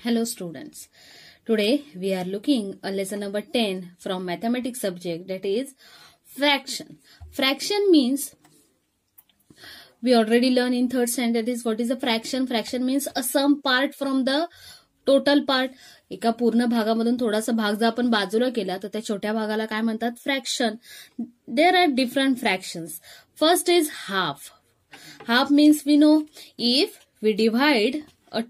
Hello students. Today we are looking at lesson number 10 from mathematics subject, that is fraction. Fraction means we already learned in third standard is what is a fraction. Fraction means a sum part from the total part. एका पूर्ण भागामधून थोडासा भाग जर आपण बाजूला केला तर त्या छोट्या भागाला काय म्हणतात fraction. There are different fractions. First is half. Half means we know if we divide a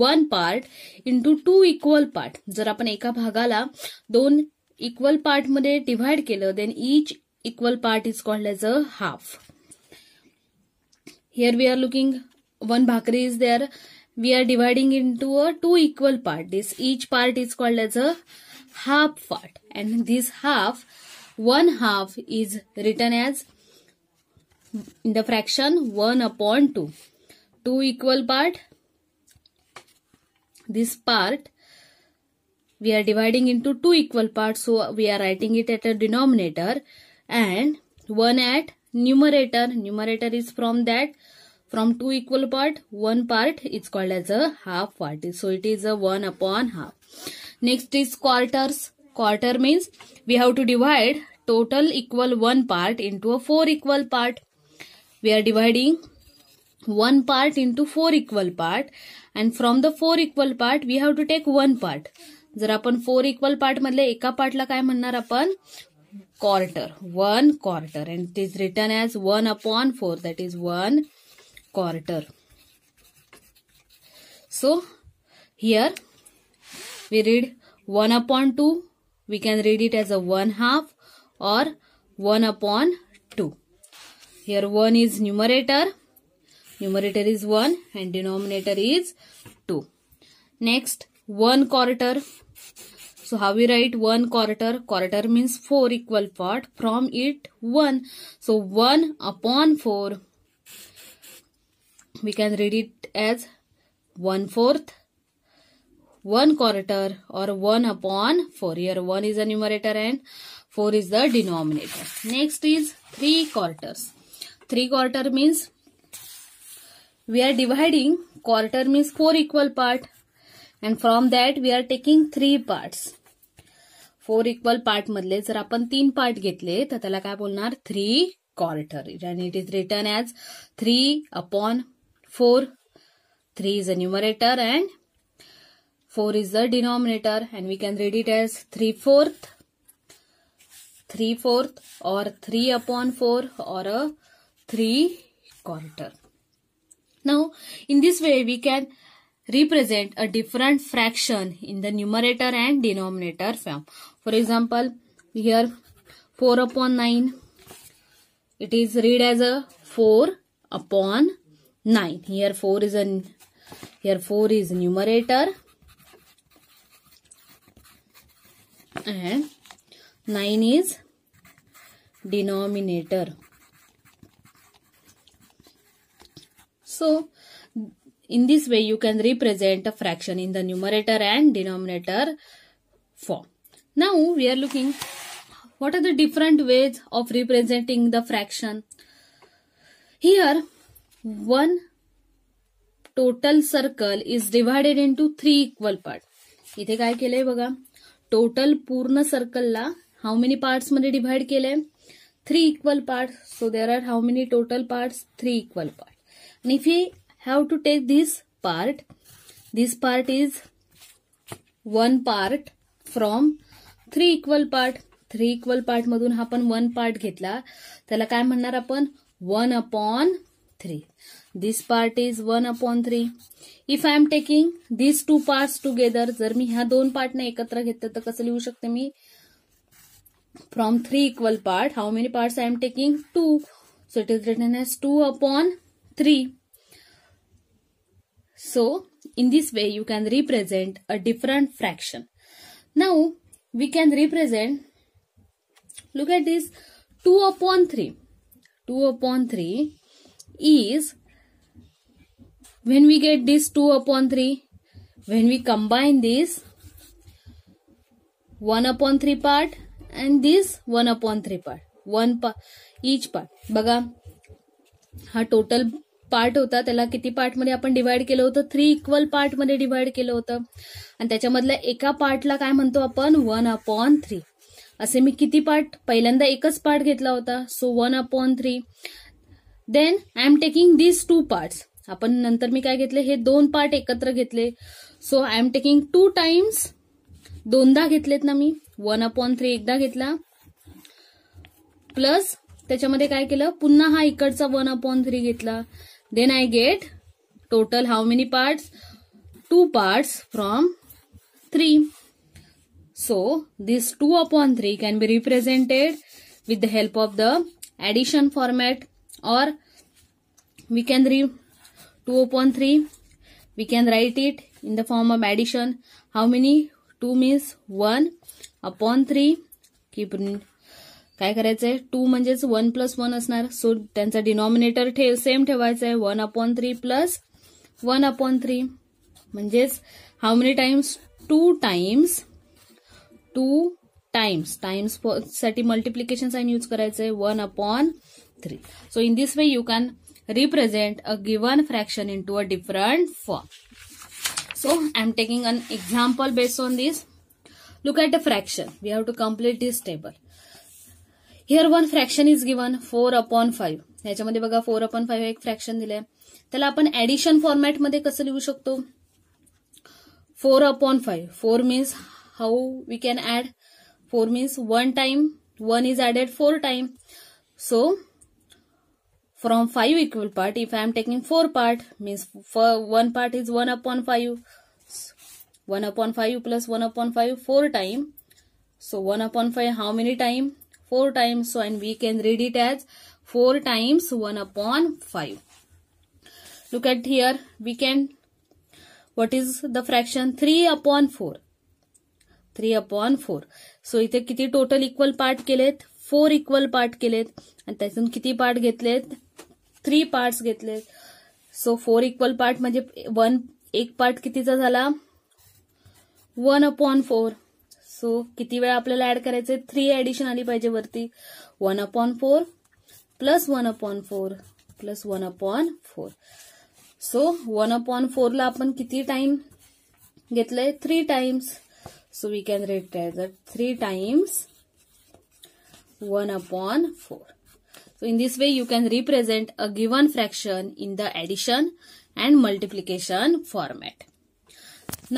one part into two equal part. जर आपण एका भागाला दोन इक्वल पार्ट मध्ये डिव्हाइड केलं then each equal part is called as a half. Here we are looking one bhakri is there. We are dividing into a two equal part. This each part is called as a half part, and this half, one half is written as in the fraction 1/2. Two equal part. This part we are dividing into two equal parts, so we are writing it at a denominator and one at numerator. Numerator is from that. From two equal part, one part is called as a half part. So it is a 1/2. Next is quarters. Quarter means we have to divide total equal one part into a four equal part. We are dividing one part into four equal part, and from the four equal part we have to take one part. जर आपण four equal part मधले एका पार्टला काय म्हणणार आपण quarter. One quarter, and it is written as 1/4. That is one quarter. So here we read 1/2. We can read it as a 1/2 or 1/2. Here 1 is numerator. Numerator is 1 and denominator is 2. Next, 1 quarter. So how we write 1 quarter? Quarter means 4 equal part. From it 1. So 1/4. We can read it as 1/4, 1 quarter or 1/4. Here 1 is the numerator and 4 is the denominator. Next is 3 quarters. 3 quarter means we are dividing, quarter means 4 equal part, and from that we are taking 3 parts. 4 equal part मधले जर आपण 3 part घेतले तर त्याला काय बोलणार 3 quarter, and it is written as 3/4. 3 is the numerator and 4 is the denominator, and we can read it as 3/4, 3/4 or 3/4 or a 3 quarter. Now, in this way, we can represent a different fraction in the numerator and denominator form. For example, here 4/9, it is read as a 4/9. Here 4 is numerator and 9 is denominator. So, in this way you can represent a fraction in the numerator and denominator form. Now we are looking what are the different ways of representing the fraction. Here one total circle is divided into 3 equal parts. इथे काय केलंय बघा, total पूर्ण सर्कलला how many parts मध्ये divide केलंय 3 equal parts. So there are how many total parts? 3 equal parts. And if we have to take this part is one part from 3 equal part. 3 equal part मधून आपण one part घेतला त्याला काय म्हणणार आपण 1/3. This part is 1/3. If I am taking these two parts together, जर मी ह्या दोन पार्ट ने एकत्र घेतलं तर कसं लिहू शकते मी from 3 equal part, how many parts I am taking? 2. So it is written as 2/3. So in this way you can represent a different fraction. Now we can represent, look at this 2/3. 2/3 is, when we get this 2/3, when we combine this 1/3 part and this 1/3 part, each part बघा हा total part होता त्याला किती पार्टमध्ये आपण divide केलं होतं, 3 equal पार्टमध्ये divide केलं होतं. आणि त्याच्यामधल्या एका पार्टला काय म्हणतो आपण, 1/3. असे मी किती पार्ट, पहिल्यांदा एकच पार्ट घेतला होता, so 1/3. Then I am taking these 2 parts. आपण नंतर मी काय घेतले, हे 2 पार्ट एकत्र घेतले. सो आय एम टेकिंग 2 टाइम्स, दोनदा घेतलेत ना मी, 1/3 एकदा घेतला, प्लस त्याच्यामध्ये काय केलं, पुन्हा हा इकडचा 1/3 घेतला. Then I get total how many parts, 2 parts from 3. So this 2/3 can be represented with the help of the addition format, or we can read 2/3. We can write it in the form of addition. How many? 2 means 1/3. Keep काय करायचंय, 2 म्हणजेच 1 + 1 असणार. सो त्यांचा denominator same ठेवायचा आहे, 1/3 plus 1/3. म्हणजेच how many times, 2 times. 2 times, times साठी multiplication sign use करायचंय, 1/3. So in this way you can represent a given fraction into a different form. So I am taking an example based on this. Look at a fraction. We have to complete this table. Here one fraction is given 4/5. ह्याच्यामध्ये बघा 4/5 एक fraction दिलंय. त्याला आपण addition फॉर्मॅटमध्ये कसं लिहू शकतो, 4/5. 4 means how we can add, 4 means 1 time, 1 is added 4 time. So from 5 equal part, if I am taking 4 part, means for 1 part is 1/5. 1/5 plus 1/5 4 time. So 1/5 how many time, 4 times. So and we can read it as 4 times 1/5. Look at here, we can, what is the fraction, 3/4. 3/4. सो इथे किती total equal part केलेत, 4 equal part केलेत. आणि त्यातून किती part घेतलेत, 3 parts घेतलेत. सो 4 equal part म्हणजे एक पार्ट कितीचा झाला, 1/4. सो किती वेळा आपल्याला ऍड करायचे, 3 ऍडिशन आली पाहिजे वरती, 1/4 प्लस 1/4 प्लस 1/4. सो 1/4 ला आपण किती टाइम घेतलंय, 3 times. So we can write as 3 times 1/4. So in this way you can represent a given fraction in the addition and multiplication format.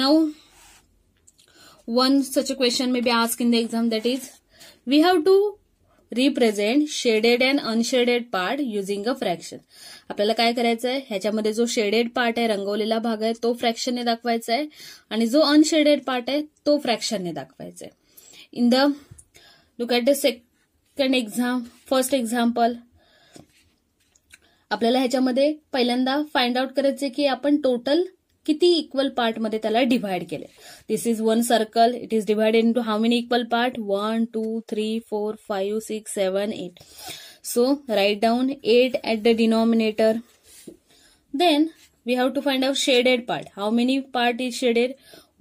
Now one such a question may be asked in the exam, that is we have to represent shaded and unshaded part using a fraction. आपल्याला काय करायचं आहे, ह्याच्यामध्ये जो shaded part आहे, रंगवलेला भाग आहे, तो फ्रॅक्शनने दाखवायचा आहे, आणि जो अनशेडेड पार्ट आहे तो फ्रॅक्शनने दाखवायचा आहे. In the look at the first example. आपल्याला ह्याच्यामध्ये पहिल्यांदा फाइंड आउट करायचे की आपण टोटल किती इक्वल पार्ट मध्ये त्याला डिव्हाइड केले. This is one circle, it is divided into how many equal part, 1 2 3 4 5 6 7 8. So write down 8 at the denominator. Then we have to find out shaded part. How many part is shaded?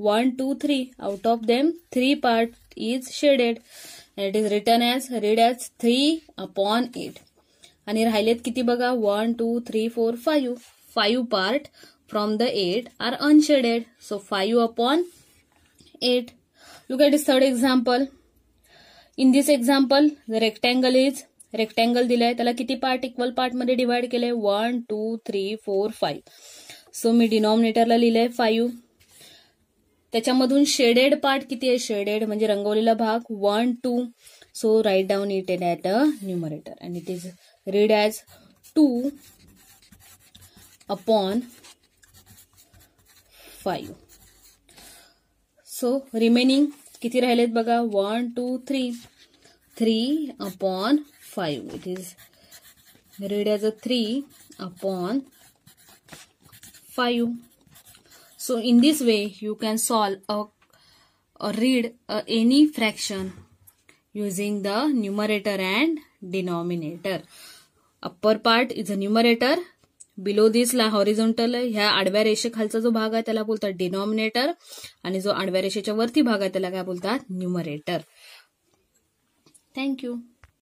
1 2 3. Out of them 3 part is shaded. And it is written as, read as 3/8. आणि राहिलेत किती बघा, 1 2 3 4 5. 5 part from the 8 are unshaded. So 5/8. Look at this third example. In this example the rectangle दिलाय, त्याला किती part equal part मध्ये divide केलंय, 1 2 3 4 5. सो मी डिनॉमिनेटरला लिहिलंय 5. त्याच्यामधून शेडेड पार्ट किती आहे, शेडेड म्हणजे रंगवलेला भाग 1 2. So write down it at a numerator and it is read as 2/5. So remaining किती राहिलेत बघा, 1 2 3. 3/5. It is read as a 3/5. So in this way you can solve or read any fraction using the numerator and denominator. Upper part is a numerator. Below this La horizontal, ह्या आडव्या रेषेखालचा जो भाग आहे त्याला बोलतात डिनॉमिनेटर, आणि जो आडव्या रेषेच्या वरती भाग आहे त्याला काय बोलतात, न्यूमरेटर. थँक्यू.